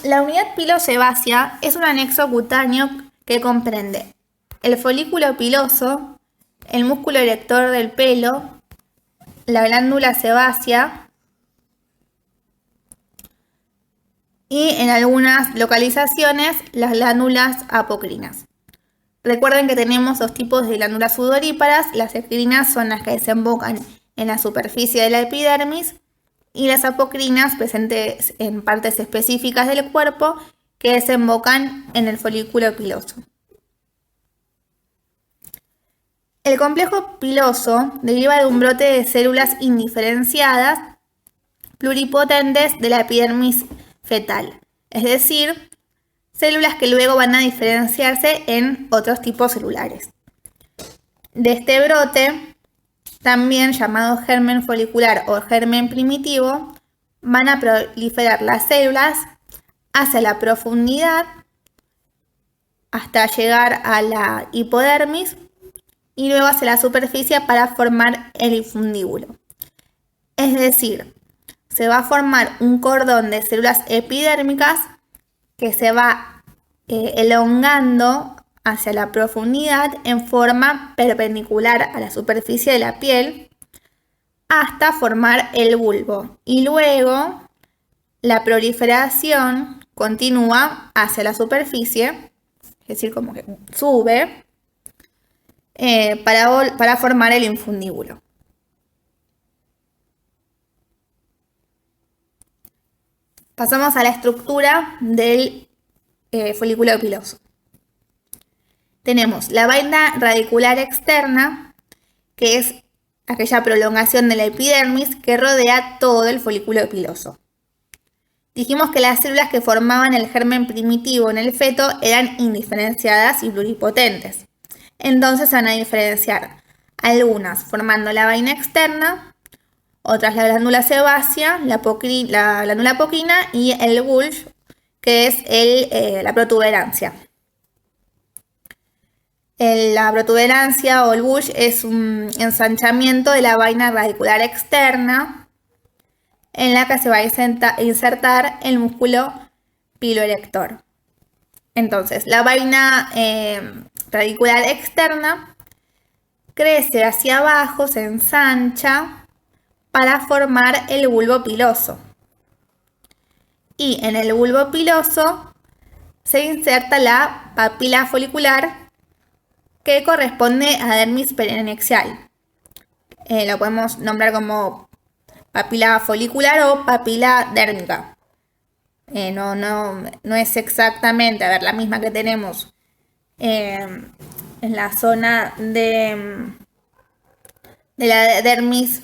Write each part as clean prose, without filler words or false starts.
La unidad pilosebácea es un anexo cutáneo que comprende el folículo piloso, el músculo erector del pelo, la glándula sebácea y en algunas localizaciones las glándulas apocrinas. Recuerden que tenemos dos tipos de glándulas sudoríparas. Las ecrinas son las que desembocan en la superficie de la epidermis y las apocrinas presentes en partes específicas del cuerpo que desembocan en el folículo piloso. El complejo piloso deriva de un brote de células indiferenciadas pluripotentes de la epidermis fetal, es decir, células que luego van a diferenciarse en otros tipos celulares. De este brote, también llamado germen folicular o germen primitivo, van a proliferar las células hacia la profundidad hasta llegar a la hipodermis y luego hacia la superficie para formar el infundíbulo. Es decir, se va a formar un cordón de células epidérmicas que se va elongando hacia la profundidad en forma perpendicular a la superficie de la piel hasta formar el bulbo. Y luego la proliferación continúa hacia la superficie, es decir, como que sube, para formar el infundíbulo. Pasamos a la estructura del folículo piloso. Tenemos la vaina radicular externa, que es aquella prolongación de la epidermis que rodea todo el folículo piloso. Dijimos que las células que formaban el germen primitivo en el feto eran indiferenciadas y pluripotentes. Entonces se van a diferenciar algunas formando la vaina externa, otras la glándula sebácea, la glándula apocrina y el bulbo, que es la protuberancia. La protuberancia o el bulbo es un ensanchamiento de la vaina radicular externa en la que se va a insertar el músculo piloerector. Entonces, la vaina radicular externa crece hacia abajo, se ensancha para formar el bulbo piloso. Y en el bulbo piloso se inserta la papila folicular que corresponde a dermis perianexial. Lo podemos nombrar como papila folicular o papila dérmica. No es exactamente, la misma que tenemos en la zona de la dermis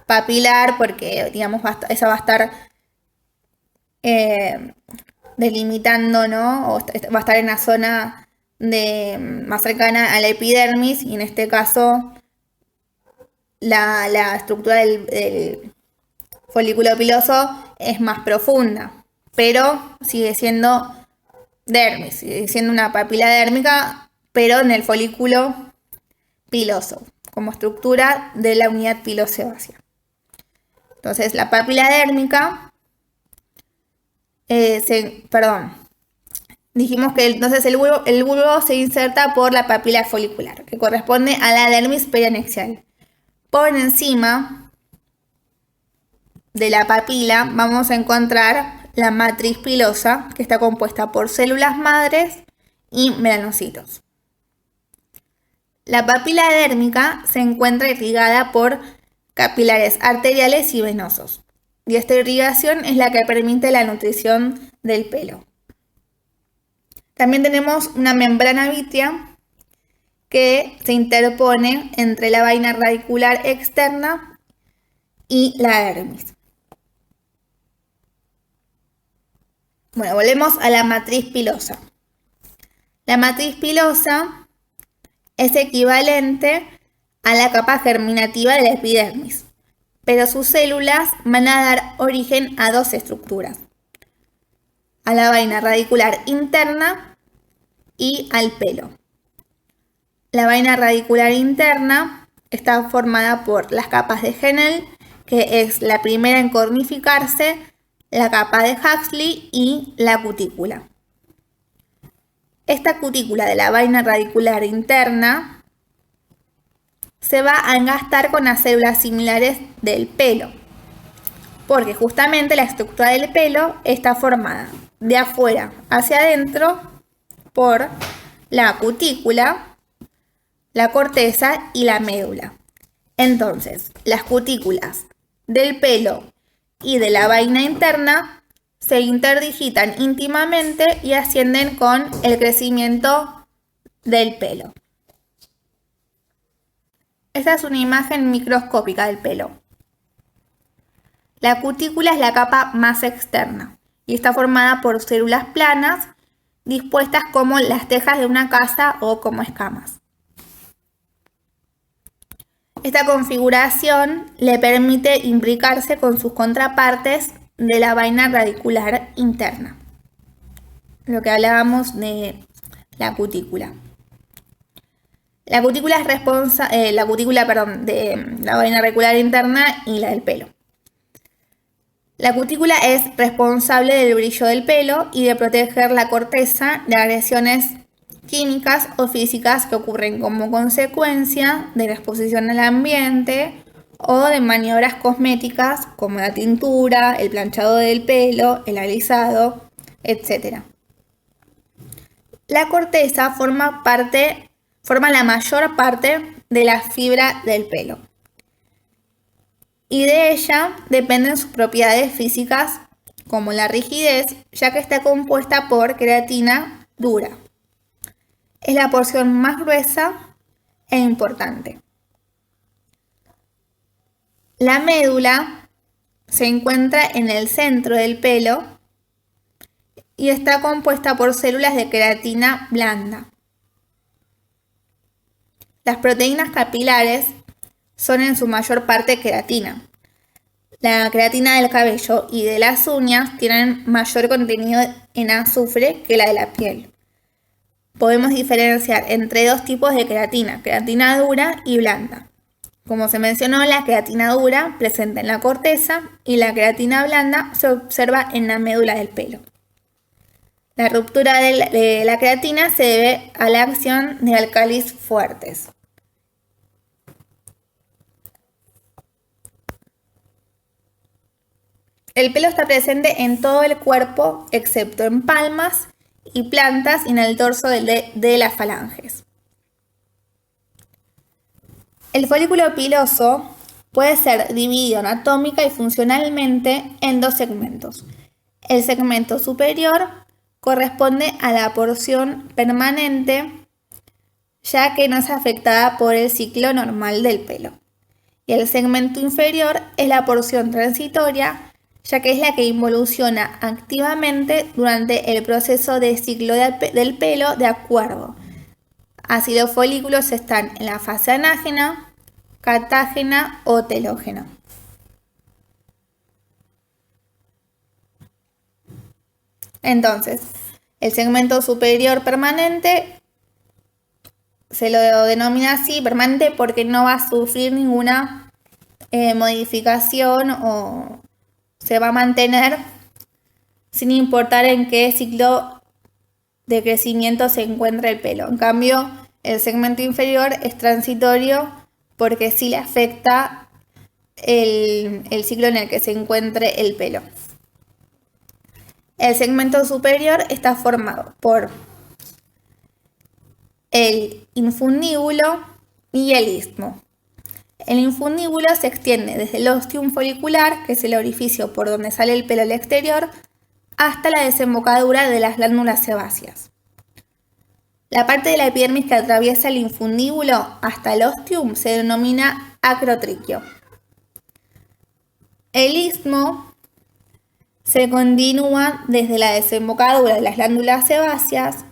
papilar, porque digamos esa va a estar delimitando, ¿no? O va a estar en la zona más cercana a la epidermis, y en este caso la estructura del folículo piloso es más profunda, pero sigue siendo dermis, sigue siendo una papila dérmica, pero en el folículo piloso, como estructura de la unidad pilosebácea. Entonces, la papila dérmica, dijimos que entonces el bulbo se inserta por la papila folicular, que corresponde a la dermis perianexial. Por encima de la papila vamos a encontrar la matriz pilosa, que está compuesta por células madres y melanocitos. La papila dérmica se encuentra irrigada por capilares arteriales y venosos, y esta irrigación es la que permite la nutrición del pelo. También tenemos una membrana vítrea que se interpone entre la vaina radicular externa y la dermis. Bueno, volvemos a la matriz pilosa. La matriz pilosa es equivalente a la capa germinativa de la epidermis, pero sus células van a dar origen a dos estructuras: a la vaina radicular interna y al pelo. La vaina radicular interna está formada por las capas de Henle, que es la primera en cornificarse, la capa de Huxley y la cutícula. Esta cutícula de la vaina radicular interna se va a engastar con las células similares del pelo, porque justamente la estructura del pelo está formada de afuera hacia adentro por la cutícula, la corteza y la médula. Entonces, las cutículas del pelo y de la vaina interna se interdigitan íntimamente y ascienden con el crecimiento del pelo. Esta es una imagen microscópica del pelo. La cutícula es la capa más externa y está formada por células planas dispuestas como las tejas de una casa o como escamas. Esta configuración le permite imbricarse con sus contrapartes de la vaina radicular interna, lo que hablábamos de la cutícula. La cutícula es de la vaina radicular interna y la del pelo. La cutícula es responsable del brillo del pelo y de proteger la corteza de agresiones químicas o físicas que ocurren como consecuencia de la exposición al ambiente o de maniobras cosméticas como la tintura, el planchado del pelo, el alisado, etc. La corteza forma la mayor parte de la fibra del pelo y de ella dependen sus propiedades físicas como la rigidez, ya que está compuesta por queratina dura. Es la porción más gruesa e importante. La médula se encuentra en el centro del pelo y está compuesta por células de queratina blanda. Las proteínas capilares son en su mayor parte queratina. La queratina del cabello y de las uñas tienen mayor contenido en azufre que la de la piel. Podemos diferenciar entre dos tipos de queratina dura y blanda. Como se mencionó, la queratina dura presente en la corteza y la queratina blanda se observa en la médula del pelo. La ruptura de la queratina se debe a la acción de álcalis fuertes. El pelo está presente en todo el cuerpo excepto en palmas y plantas y en el torso de las falanges. El folículo piloso puede ser dividido anatómica y funcionalmente en dos segmentos. El segmento superior corresponde a la porción permanente, ya que no es afectada por el ciclo normal del pelo. Y el segmento inferior es la porción transitoria, ya que es la que involuciona activamente durante el proceso de ciclo del pelo de acuerdo. Así los folículos están en la fase anágena, catágena o telógena. Entonces, el segmento superior permanente se lo denomina así, permanente, porque no va a sufrir ninguna modificación o se va a mantener sin importar en qué ciclo de crecimiento se encuentra el pelo. En cambio, el segmento inferior es transitorio porque sí le afecta el ciclo en el que se encuentre el pelo. El segmento superior está formado por el infundíbulo y el istmo. El infundíbulo se extiende desde el ostium folicular, que es el orificio por donde sale el pelo al exterior, hasta la desembocadura de las glándulas sebáceas. La parte de la epidermis que atraviesa el infundíbulo hasta el ostium se denomina acrotriquio. El istmo se continúa desde la desembocadura de las glándulas sebáceas,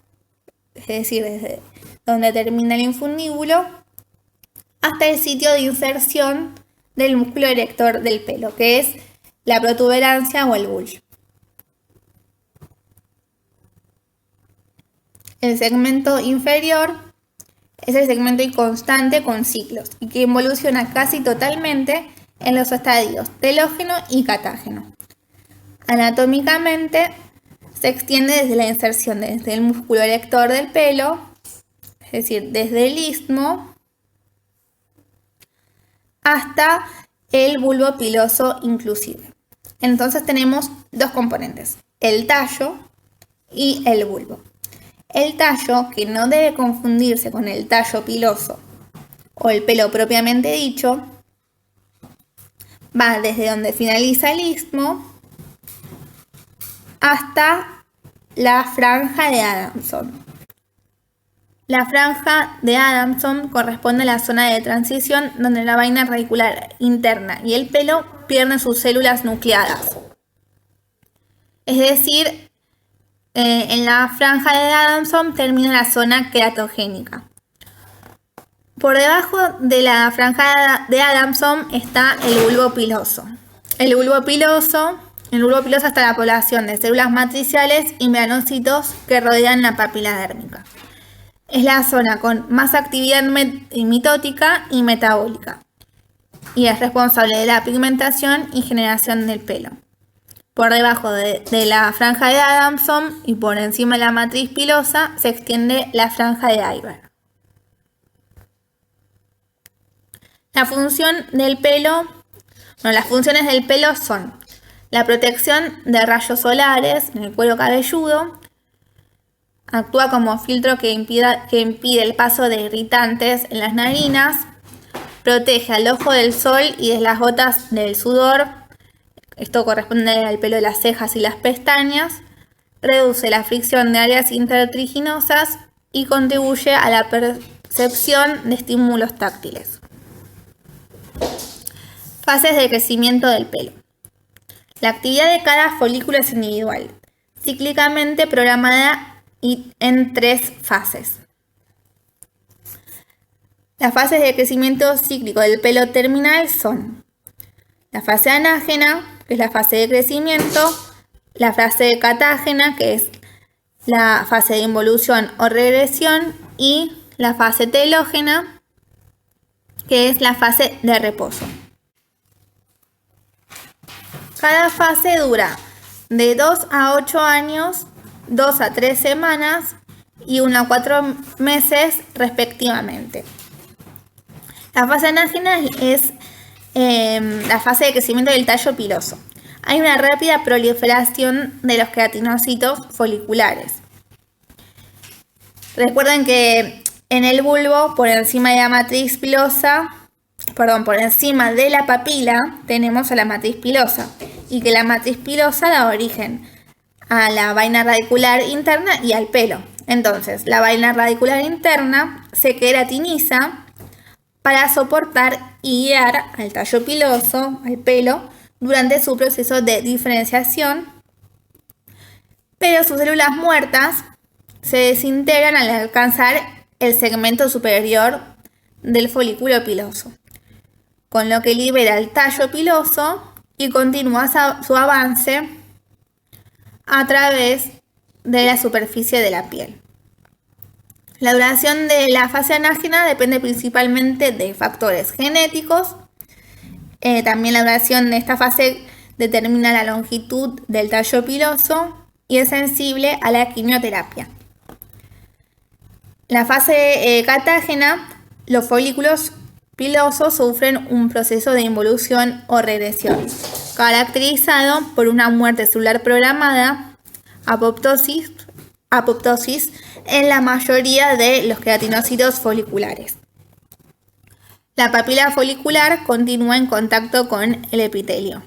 es decir, desde donde termina el infundíbulo, hasta el sitio de inserción del músculo erector del pelo, que es la protuberancia o el bulbo. El segmento inferior es el segmento inconstante con ciclos y que involuciona casi totalmente en los estadios telógeno y catágeno. Anatómicamente se extiende desde la inserción, desde el músculo erector del pelo, es decir, desde el istmo hasta el bulbo piloso inclusive. Entonces tenemos dos componentes, el tallo y el bulbo. El tallo, que no debe confundirse con el tallo piloso o el pelo propiamente dicho, va desde donde finaliza el istmo hasta la franja de Adamson. La franja de Adamson corresponde a la zona de transición donde la vaina radicular interna y el pelo pierden sus células nucleadas. Es decir, en la franja de Adamson termina la zona queratogénica. Por debajo de la franja de Adamson está el bulbo piloso. El bulbo piloso está la población de células matriciales y melanocitos que rodean la papila dérmica. Es la zona con más actividad mitótica y metabólica y es responsable de la pigmentación y generación del pelo. Por debajo de la franja de Adamson y por encima de la matriz pilosa se extiende la franja de Eyberg. Las funciones del pelo son la protección de rayos solares en el cuero cabelludo, actúa como filtro que impide el paso de irritantes en las narinas, protege al ojo del sol y de las gotas del sudor, esto corresponde al pelo de las cejas y las pestañas, reduce la fricción de áreas intertriginosas y contribuye a la percepción de estímulos táctiles. Fases de crecimiento del pelo. La actividad de cada folículo es individual, cíclicamente programada y en 3 fases. Las fases de crecimiento cíclico del pelo terminal son la fase anágena, que es la fase de crecimiento, la fase catágena, que es la fase de involución o regresión, y la fase telógena, que es la fase de reposo. Cada fase dura de 2 a 8 años, 2 a 3 semanas y 1 a 4 meses respectivamente. La fase anágena es la fase de crecimiento del tallo piloso. Hay una rápida proliferación de los queratinocitos foliculares. Recuerden que en el bulbo, por encima de la matriz pilosa, por encima de la papila, tenemos a la matriz pilosa y que la matriz pilosa da origen a la vaina radicular interna y al pelo. Entonces, la vaina radicular interna se queratiniza para soportar y guiar al tallo piloso, al pelo, durante su proceso de diferenciación, pero sus células muertas se desintegran al alcanzar el segmento superior del folículo piloso, con lo que libera el tallo piloso y continúa su avance a través de la superficie de la piel. La duración de la fase anágena depende principalmente de factores genéticos. También la duración de esta fase determina la longitud del tallo piloso y es sensible a la quimioterapia. La fase catágena, los folículos pilosos sufren un proceso de involución o regresión, caracterizado por una muerte celular programada, apoptosis en la mayoría de los queratinocitos foliculares. La papila folicular continúa en contacto con el epitelio.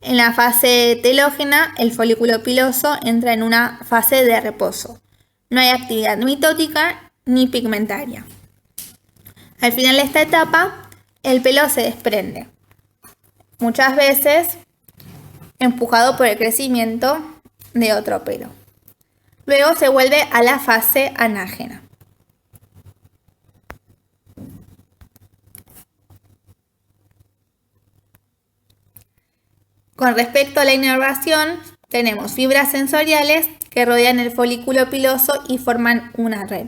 En la fase telógena, el folículo piloso entra en una fase de reposo. No hay actividad mitótica ni pigmentaria. Al final de esta etapa, el pelo se desprende, muchas veces empujado por el crecimiento de otro pelo. Luego se vuelve a la fase anágena. Con respecto a la inervación, tenemos fibras sensoriales que rodean el folículo piloso y forman una red.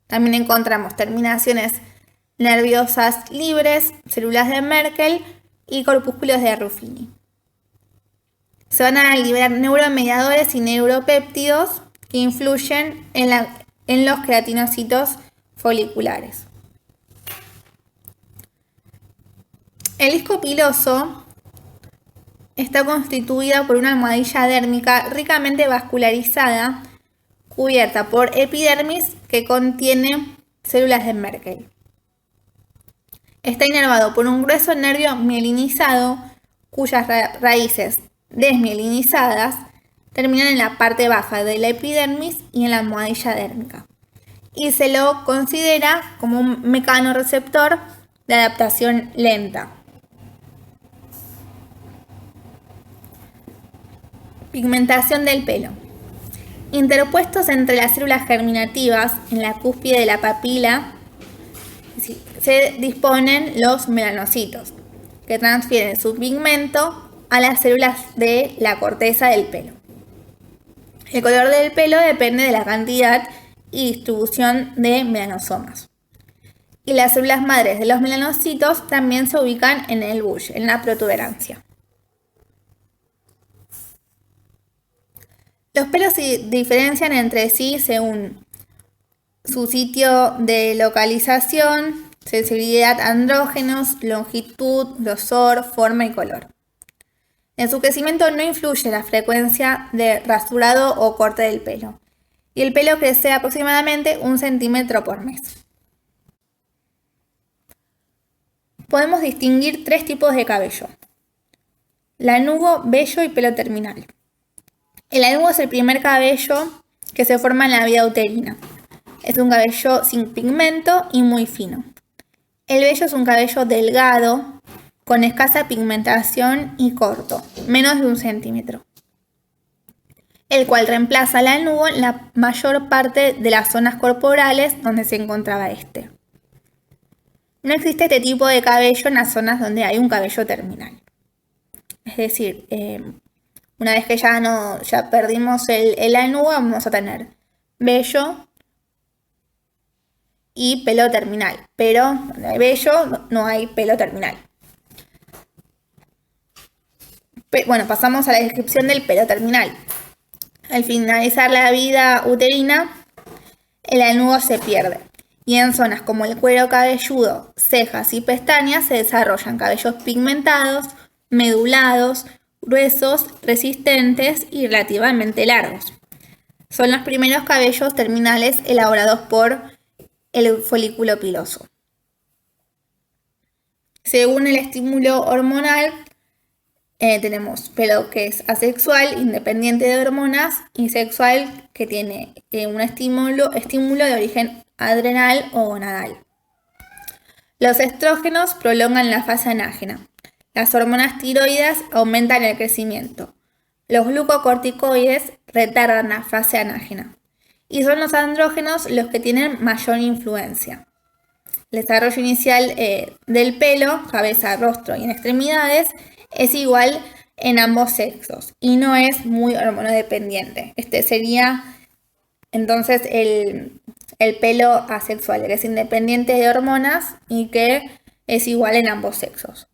También encontramos terminaciones nerviosas libres, células de Merkel y corpúsculos de Ruffini. Se van a liberar neuromediadores y neuropéptidos que influyen en los queratinocitos foliculares. El disco piloso está constituido por una almohadilla dérmica ricamente vascularizada, cubierta por epidermis que contiene células de Merkel. Está inervado por un grueso nervio mielinizado, cuyas raíces desmielinizadas terminan en la parte baja de la epidermis y en la almohadilla dérmica. Y se lo considera como un mecanorreceptor de adaptación lenta. Pigmentación del pelo. Interpuestos entre las células germinativas en la cúspide de la papila se disponen los melanocitos, que transfieren su pigmento a las células de la corteza del pelo. El color del pelo depende de la cantidad y distribución de melanosomas. Y las células madres de los melanocitos también se ubican en el bush, en la protuberancia. Los pelos se diferencian entre sí según su sitio de localización, sensibilidad a andrógenos, longitud, grosor, forma y color. En su crecimiento no influye la frecuencia de rasurado o corte del pelo, y el pelo crece aproximadamente 1 centímetro por mes. Podemos distinguir 3 tipos de cabello: lanugo, vello y pelo terminal. El lanugo es el primer cabello que se forma en la vida uterina. Es un cabello sin pigmento y muy fino. El vello es un cabello delgado, con escasa pigmentación y corto, menos de 1 centímetro, el cual reemplaza al lanugo en la mayor parte de las zonas corporales donde se encontraba este. No existe este tipo de cabello en las zonas donde hay un cabello terminal. Es decir, una vez que ya perdimos el lanugo, vamos a tener vello y pelo terminal. Pero donde hay vello, no hay pelo terminal. Bueno, pasamos a la descripción del pelo terminal. Al finalizar la vida uterina, el lanugo se pierde. Y en zonas como el cuero cabelludo, cejas y pestañas se desarrollan cabellos pigmentados, medulados, gruesos, resistentes y relativamente largos. Son los primeros cabellos terminales elaborados por el folículo piloso. Según el estímulo hormonal, tenemos pelo que es asexual, independiente de hormonas, y sexual, que tiene un estímulo de origen adrenal o gonadal. Los estrógenos prolongan la fase anágena. Las hormonas tiroides aumentan el crecimiento. Los glucocorticoides retardan la fase anágena. Y son los andrógenos los que tienen mayor influencia. El desarrollo inicial del pelo, cabeza, rostro y en extremidades, es igual en ambos sexos y no es muy hormonodependiente. Este sería entonces el pelo asexual, que es independiente de hormonas y que es igual en ambos sexos.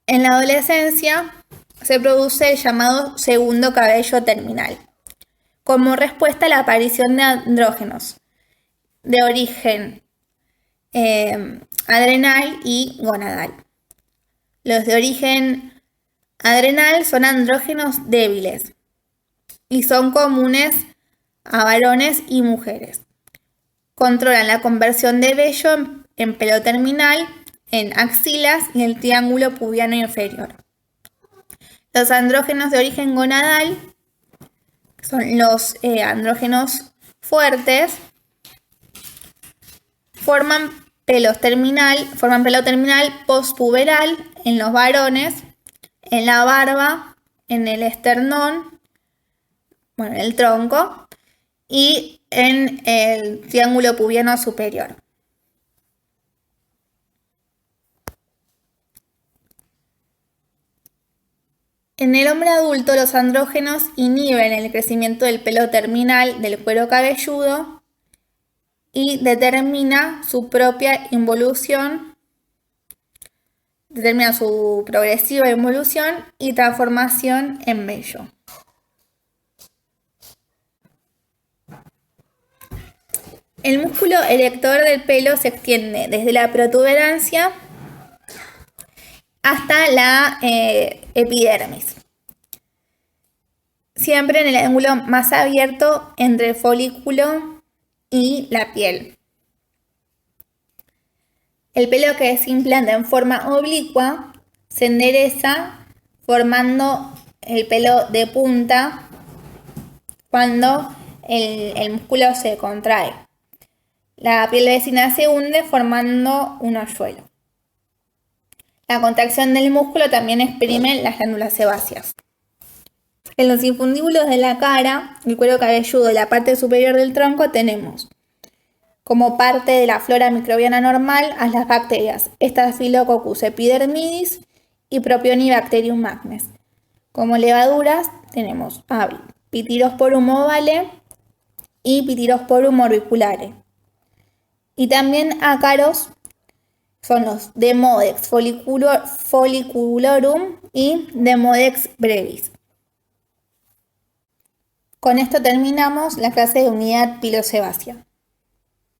En la adolescencia se produce el llamado segundo cabello terminal, como respuesta a la aparición de andrógenos de origen adrenal y gonadal. Los de origen adrenal son andrógenos débiles y son comunes a varones y mujeres. Controlan la conversión de vello en pelo terminal, en axilas y el triángulo pubiano inferior. Los andrógenos de origen gonadal son los andrógenos fuertes, forman pelo terminal postpuberal en los varones, en la barba, en el esternón, en el tronco y en el triángulo pubiano superior. En el hombre adulto, los andrógenos inhiben el crecimiento del pelo terminal del cuero cabelludo y determina su propia involución determina su progresiva evolución y transformación en vello. El músculo erector del pelo se extiende desde la protuberancia hasta la epidermis, siempre en el ángulo más abierto entre el folículo y la piel. El pelo que se implanta en forma oblicua se endereza formando el pelo de punta cuando el músculo se contrae. La piel vecina se hunde formando un hoyuelo. La contracción del músculo también exprime las glándulas sebáceas. En los infundíbulos de la cara, el cuero cabelludo y la parte superior del tronco tenemos como parte de la flora microbiana normal a las bacterias Staphylococcus epidermidis y Propionibacterium magnes. Como levaduras tenemos Pityrosporum ovale y Pityrosporum orbiculae. Y también ácaros son los Demodex folliculorum y Demodex brevis. Con esto terminamos la clase de unidad pilosebácea.